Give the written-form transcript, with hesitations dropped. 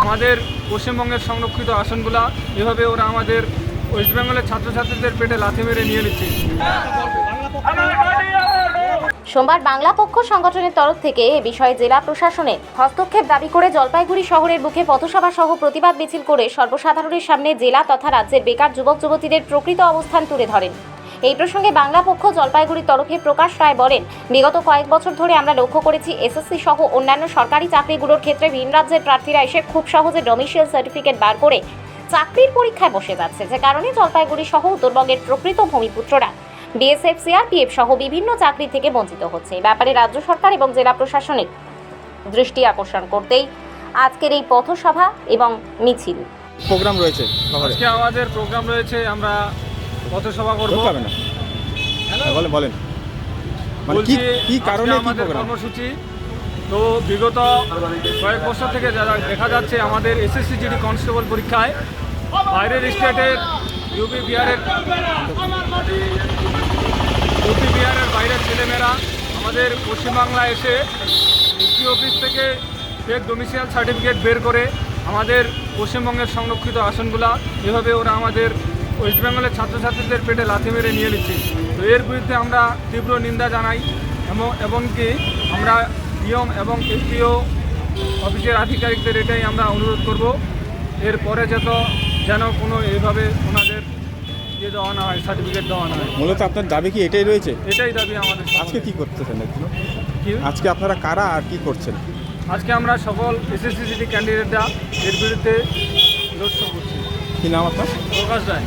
আমাদের পশ্চিমবঙ্গের সংরক্ষিত আসনগুলা এভাবে ওরা আমাদের ওয়েস্ট বেঙ্গলের ছাত্রছাত্রীদের পেটে লাথি মেরে নিয়ে নিচ্ছে। সোমবার বাংলা পক্ষ সংগঠনের তরফ থেকে এ বিষয়ে জেলা প্রশাসনের হস্তক্ষেপ দাবি করে জলপাইগুড়ি শহরের বুকে পথসভা সহ প্রতিবাদ মিছিল করে সর্বসাধারণের সামনে জেলা তথা রাজ্যের বেকার যুবক যুবতীদের প্রকৃত অবস্থান তুলে ধরেন। এই প্রসঙ্গে বাংলা পক্ষ জলপাইগুড়ির তরফে প্রকাশ রায় বলেন, বিগত কয়েক বছর ধরে আমরা লক্ষ্য করেছি এসএসসি সহ অন্যান্য সরকারি চাকরিগুলোর ক্ষেত্রে ভিন রাজ্যের প্রার্থীরা এসে খুব সহজে ডোমিসিয়াল সার্টিফিকেট বার করে চাকরির পরীক্ষায় বসে যাচ্ছে, যে কারণে জলপাইগুড়ি সহ উত্তরবঙ্গের প্রকৃত ভূমিপুত্ররা বিএসএফ, সিআরপিএফ সহ বিভিন্ন চাকরি থেকে বঞ্চিত হচ্ছে। এই ব্যাপারে রাজ্য সরকার এবং জেলা প্রশাসনের দৃষ্টি আকর্ষণ করতেই আজকের এই পথসভা এবং মিছিল। প্রোগ্রাম রয়েছে আজকে আমাদের প্রোগ্রাম রয়েছে, আমরা পথসভা করব। বলেন মানে বলছি কি কারণে কি আমাদের প্রোগ্রাম কর্মসূচি। তো বিগত কয়েক বছর থেকে দেখা যাচ্ছে আমাদের এসএসসি জিডি কনস্টেবল পরীক্ষায় বাইরের স্টেটের ইউপি বিহারের বাইরের ছেলেমেয়েরা আমাদের পশ্চিমবাংলায় এসে ডিসি অফিস থেকে ফেক ডোমিসিয়াল সার্টিফিকেট বের করে আমাদের পশ্চিমবঙ্গের সংরক্ষিত আসনগুলা এভাবে ওরা আমাদের ওয়েস্ট বেঙ্গলের ছাত্রছাত্রীদের পেটে লাথি মেরে নিয়ে নিচ্ছে। তো এর বিরুদ্ধে আমরা তীব্র নিন্দা জানাই এমনকি আমরা ডিএম এবং এসপিও অফিসের আধিকারিকদের এটাই আমরা অনুরোধ করব, এরপরে যেন কোনো এইভাবে ওনাদের দেওয়া না হয়, সার্টিফিকেট দেওয়া না হয়। মূলত আপনার দাবি কি এটাই রয়েছে? এটাই দাবি আমাদের। আজকে কি করতেছেন একটু? কি আজকে আপনারা কারা আর কি করছেন? আজকে আমরা সকল এসএসসি জিডি ক্যান্ডিডেটরা এর বিরুদ্ধে লড়াই করছি। কি নাম আপনার? প্রকাশ রায়।